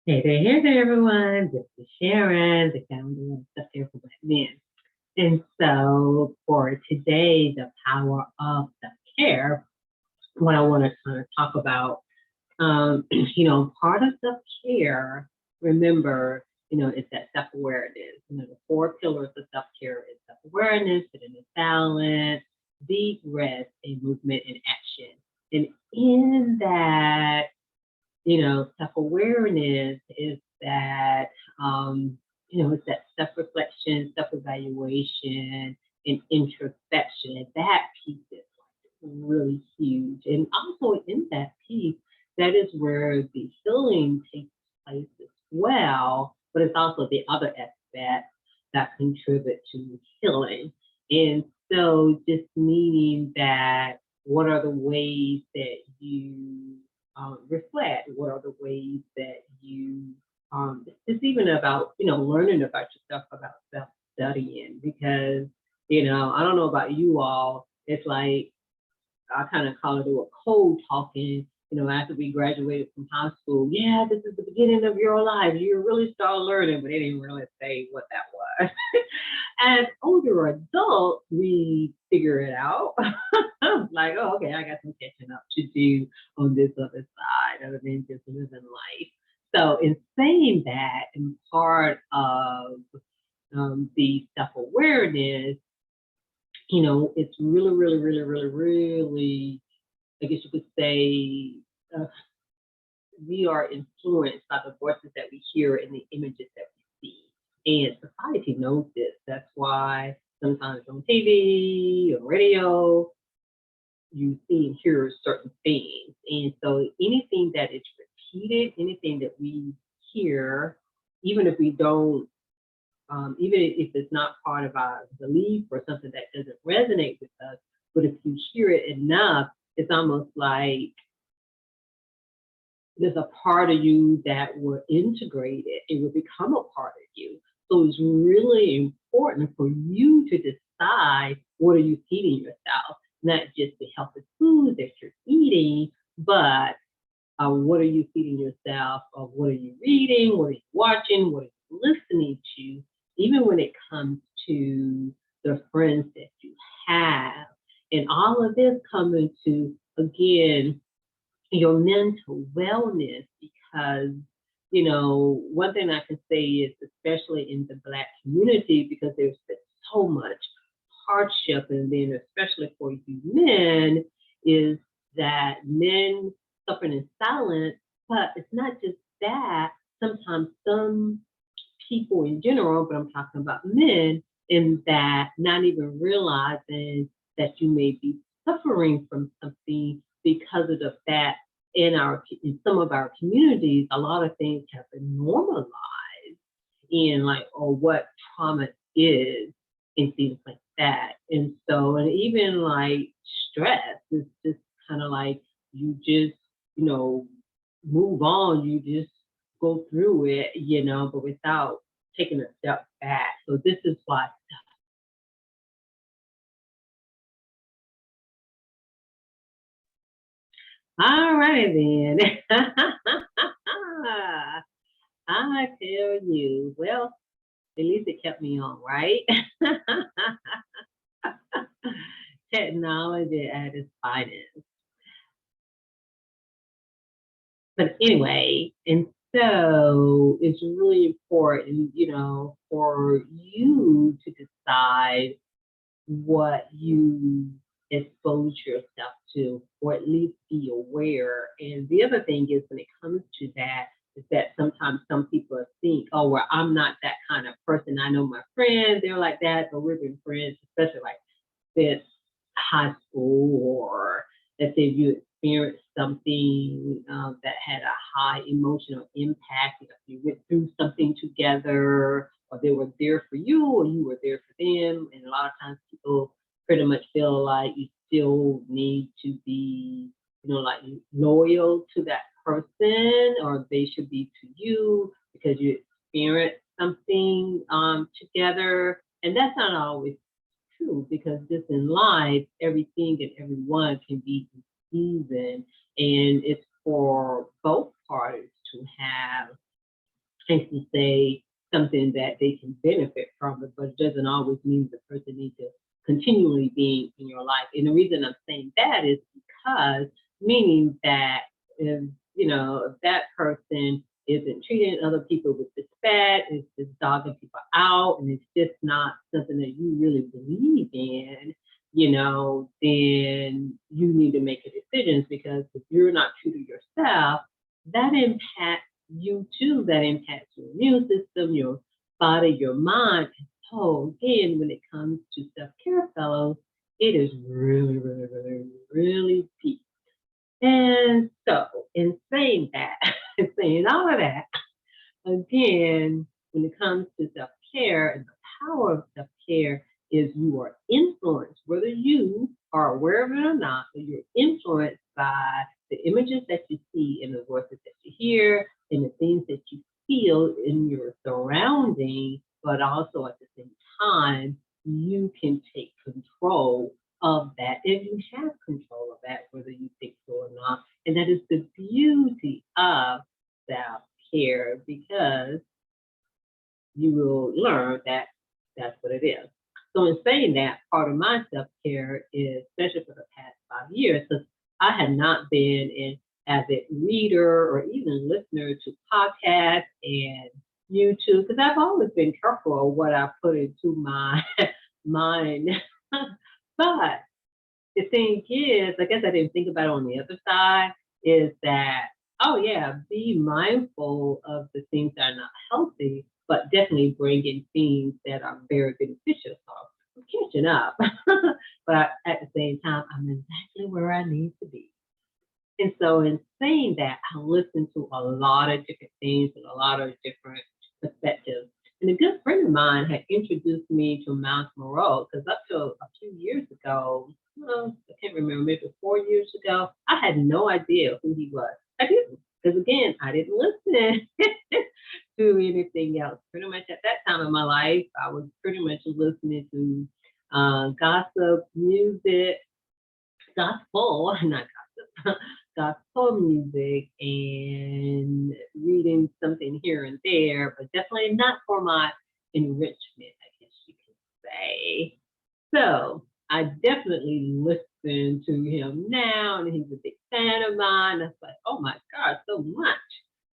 Hey there, everyone. This is Sharon, the founder of SelfCare for Black Men. And so for today, the power of self-care, what I want to kind of talk about, part of self-care, remember, it's that self-awareness. The four pillars of self-care is self-awareness, sitting in balance, deep rest, and movement and action. And in that, self-awareness is that, it's that self-reflection, self-evaluation, and introspection. And that piece is really huge. And also in that piece, that is where the healing takes place as well, but it's also the other aspects that contribute to healing. And so just meaning that what are the ways that you reflect? What are the ways that you, it's even about, learning about yourself, about self-studying, because, I don't know about you all, it's like, I kind of call it a cold talking, after we graduated from high school. Yeah, this is the beginning of your life. You really start learning, but they didn't really say what that was. As older adults, we figure it out. Like, oh, okay, I got some catching up to do on this other side other than just living life. So in saying that, and part of the self-awareness, it's really, really, really, really, really, I guess you could say, we are influenced by the voices that we hear and the images that we see. And society knows this. That's why sometimes on TV or radio, you see and hear certain things. And so anything that is repeated, anything that we hear, even if we don't, even if it's not part of our belief or something that doesn't resonate with us, but if you hear it enough, it's almost like there's a part of you that will integrate it. It will become a part of you. So it's really important for you to decide what are you feeding yourself, not just the healthy food that you're eating, but what are you feeding yourself? What are you reading? What are you watching? What are you listening to? Even when it comes to the friends that you have. And all of this comes into, again, your mental wellness, because one thing I can say is, especially in the Black community, because there's been so much hardship, and then especially for you men, is that men suffering in silence. But it's not just that. Sometimes some people in general, but I'm talking about men, in that not even realizing that you may be suffering from something because of the fact in some of our communities, a lot of things have been normalized in, like, or what trauma is and things like that. And so, and even like stress is just kind of like you just, move on, you just go through it, but without taking a step back. So this is why. All right then. I tell you, well, at least it kept me on, right? Technology at its finest. But anyway, and so it's really important, for you to decide what you expose yourself to, or at least be aware. And the other thing is, when it comes to that, is that sometimes some people think, oh, well, I'm not that kind of person. I know my friends, they're like that, but we've been friends, especially like since high school, or let's say you experienced something that had a high emotional impact, you went through something together, or they were there for you, or you were there for them. And a lot of times people pretty much feel like you still need to be, like, loyal to that person, or they should be to you because you experienced something together. And that's not always true, because just in life, everything and everyone can be confusing, and it's for both parties to have and to say something that they can benefit from it, but it doesn't always mean the person needs to continually be in your life. And the reason I'm saying that is because meaning that if if that person isn't treating other people with respect, is just dogging people out, and it's just not something that you really believe in, then you need to make a decision, because if you're not true to yourself, that impacts you too. That impacts your immune system, your body, your mind. And so again, when it comes to self-care fellows, it is really, really, really, really deep. And so in saying that, in saying all of that, again, when it comes to self-care, and the power of self-care is you are influenced, whether you are aware of it or not, but you're influenced by the images that you see and the voices that you hear and the things that you feel in your surroundings, but also at the same time, you can take control of that, and you have control of that, whether you think so or not. And that is the beauty of self-care, because you will learn that that's what it is. So in saying that, part of my self-care is, especially for the past 5 years, because I had not been an avid reader or even listener to podcasts and YouTube, because I've always been careful of what I put into my mind. But the thing is, I guess I didn't think about it on the other side, is that, oh yeah, be mindful of the things that are not healthy, but definitely bring in things that are very beneficial. So I'm catching up. But at the same time, I'm exactly where I need to be. And so in saying that, I listen to a lot of different things and a lot of different perspectives. And a good friend of mine had introduced me to Miles Monroe, because up to a few years ago, well, I can't remember, maybe 4 years ago, I had no idea who he was. I didn't, because again, I didn't listen to anything else. Pretty much at that time of my life, I was pretty much listening to gossip music, gospel, not gossip, gospel music, and reading something here and there, but definitely not for my enrichment, I guess you could say. So I definitely listen to him now, and he's a big fan of mine. That's like, oh my God, so much.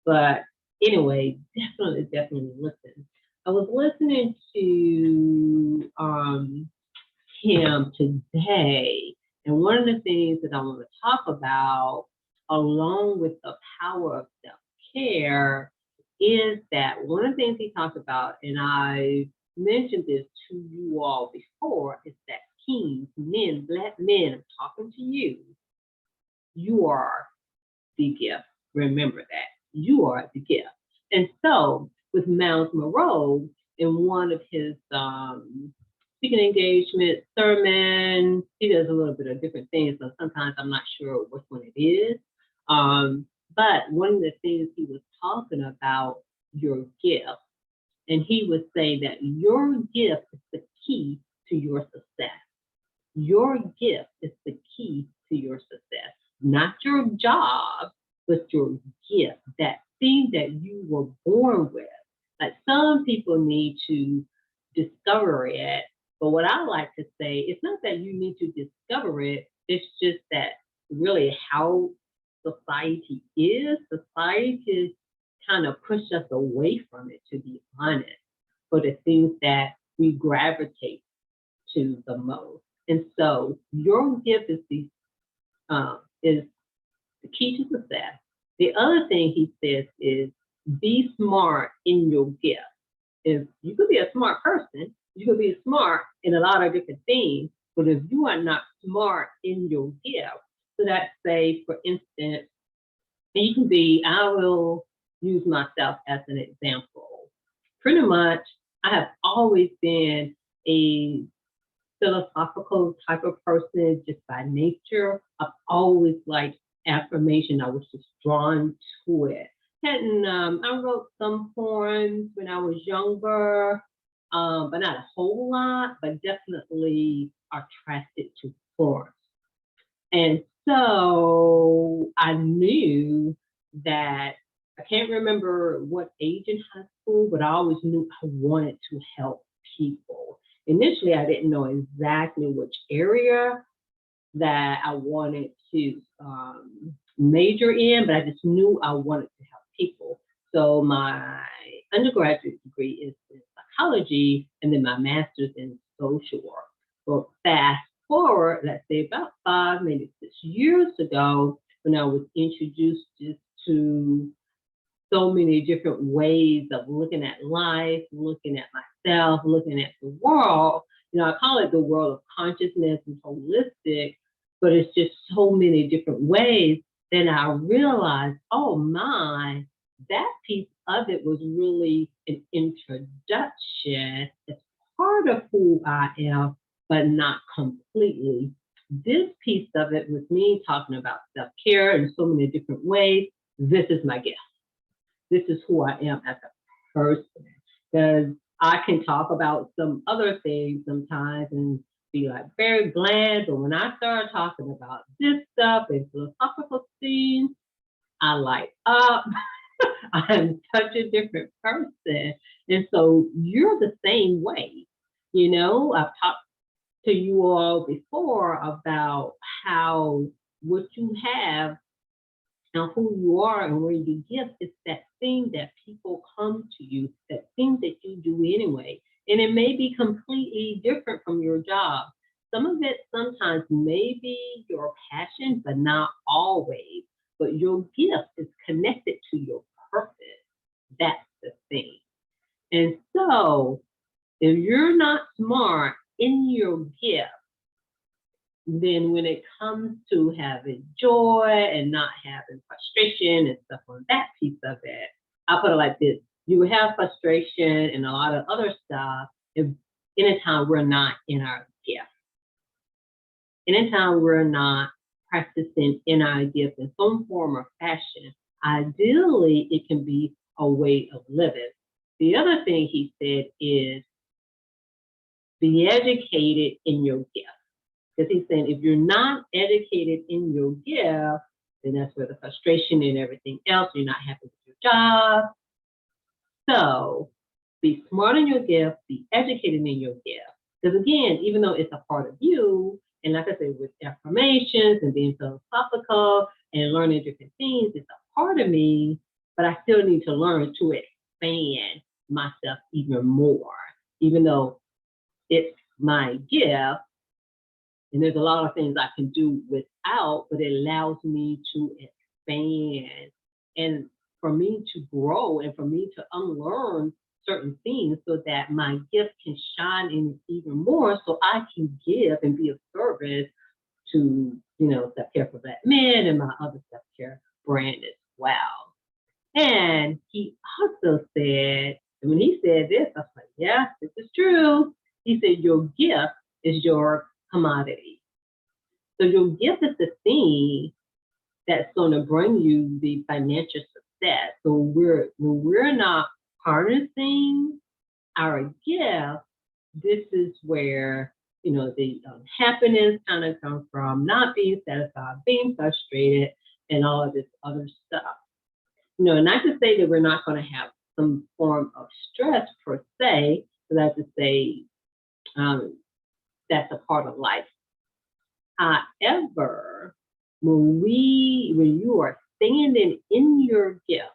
But anyway, definitely listen. I was listening to him today. And one of the things that I want to talk about, along with the power of self-care, is that one of the things he talks about, and I mentioned this to you all before, is that teens, men, Black men, I'm talking to you. You are the gift. Remember that. You are the gift. And so with Miles Monroe, in one of his speaking engagement, sermon, he does a little bit of different things, so sometimes I'm not sure which one it is. But one of the things he was talking about, your gift, and he was saying that your gift is the key to your success. Your gift is the key to your success, not your job, but your gift, that thing that you were born with. Like some people need to discover it, but what I like to say, it's not that you need to discover it, it's just that really how society is. Society kind of push us away from it, to be honest, for the things that we gravitate to the most. And so your gift is the key to success. The other thing he says is be smart in your gift. If you could be a smart person, you could be smart in a lot of different things, but if you are not smart in your gift, so that say, for instance, you can be, I will use myself as an example. Pretty much, I have always been a philosophical type of person just by nature. I've always liked affirmation. I was just drawn to it. And I wrote some poems when I was younger, but not a whole lot, but definitely attracted to poems. And so I knew that I can't remember what age in high school, but I always knew I wanted to help people. Initially, I didn't know exactly which area that I wanted to major in, but I just knew I wanted to help people. So my undergraduate degree is in psychology, and then my master's in social work. Well, fast forward, let's say about 5, maybe 6 years ago, when I was introduced just to so many different ways of looking at life, looking at myself, looking at the world. I call it the world of consciousness and holistic, but it's just so many different ways. Then I realized, oh my, that piece of it was really an introduction. It's part of who I am, but not completely. This piece of it with me talking about self-care in so many different ways, this is my gift. This is who I am as a person. Because I can talk about some other things sometimes and be like very bland, but when I start talking about this stuff and philosophical things, I light up. I'm such a different person. And so you're the same way. I've talked to you all before about how what you have and who you are and where you give is that thing that people come to you, that thing that you do anyway. And it may be completely different from your job. Some of it sometimes may be your passion, but not always. But your gift is connected to your purpose. That's the thing. And so if you're not smart in your gift, then when it comes to having joy and not having frustration and stuff on that piece of it, I'll put it like this. You have frustration and a lot of other stuff if anytime we're not in our gift. Anytime we're not practicing in our gift in some form or fashion, ideally it can be a way of living. The other thing he said is be educated in your gift. Because he's saying if you're not educated in your gift, then that's where the frustration and everything else, you're not happy with your job. So be smart in your gift, be educated in your gift. Because again, even though it's a part of you, and like I said, with affirmations and being philosophical and learning different things, it's a part of me, but I still need to learn to expand myself even more, even though it's my gift. And there's a lot of things I can do without, but it allows me to expand and for me to grow and for me to unlearn certain things so that my gift can shine in even more so I can give and be of service to, Self-Care for Black Men and my other self-care brand as well. And he also said, and when he said this, I was like, yeah, this is true. He said, your gift is your commodity. So your gift is the thing that's going to bring you the financial success. So when we're not harnessing our gift, this is where the happiness kind of comes from, not being satisfied, being frustrated, and all of this other stuff. Not to say that we're not going to have some form of stress per se, but that's to say that's a part of life. However, when you are standing in your gift,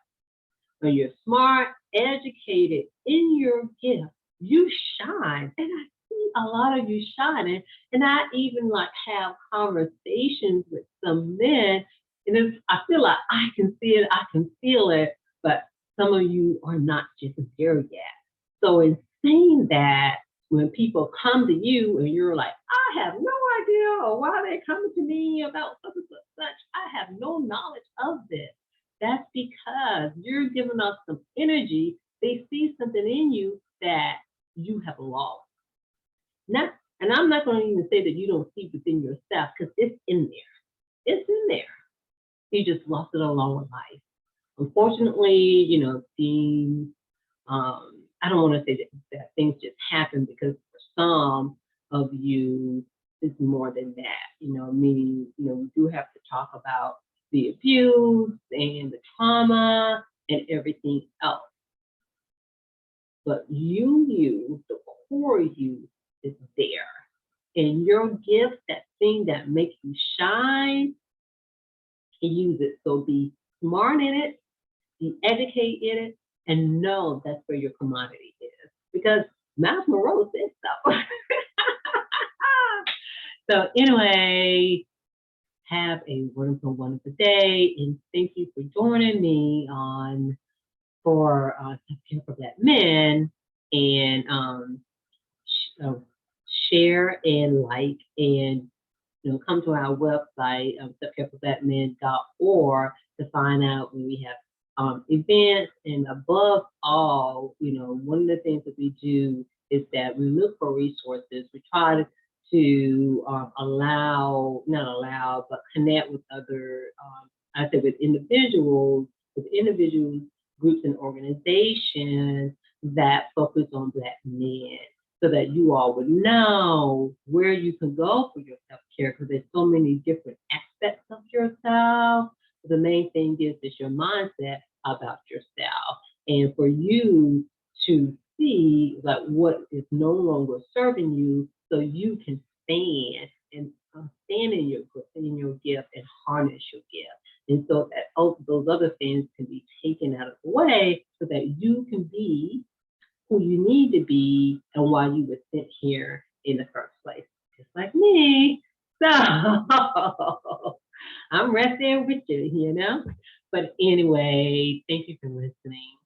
when you're smart, educated in your gift, you shine. And I see a lot of you shining. And I even have conversations with some men, and I feel like I can see it, I can feel it, but some of you are not just there yet. So in saying that, when people come to you and you're like, I have no idea or why they're coming to me about such and such, I have no knowledge of this. That's because you're giving us some energy. They see something in you that you have lost. And I'm not going to even say that you don't see within yourself because it's in there. It's in there. You just lost it along with life. Unfortunately, things, I don't want to say that things just happen because for some of you, it's more than that, meaning, we do have to talk about the abuse and the trauma and everything else. But you, the core you, is there. And your gift, that thing that makes you shine, can use it. So be smart in it, be educated in it, and know that's where your commodity is. Because Miles Monroe said so. So anyway, have a wonderful, wonderful day, and thank you for joining me on for Self-Care for Black Men, and uh, share and like and come to our website, selfcareforblackmen.org, to find out when we have events. And above all, one of the things that we do is that we look for resources. We try to not allow, but connect with other, I said with individuals, groups, and organizations that focus on Black men, so that you all would know where you can go for your self-care, because there's so many different aspects of yourself. The main thing is your mindset about yourself, and for you to see like what is no longer serving you, so you can stand and stand in your gift and harness your gift. And so that those other things can be taken out of the way, so that you can be who you need to be and why you were sent here in the first place, just like me. So I'm resting with you. But anyway, thank you for listening.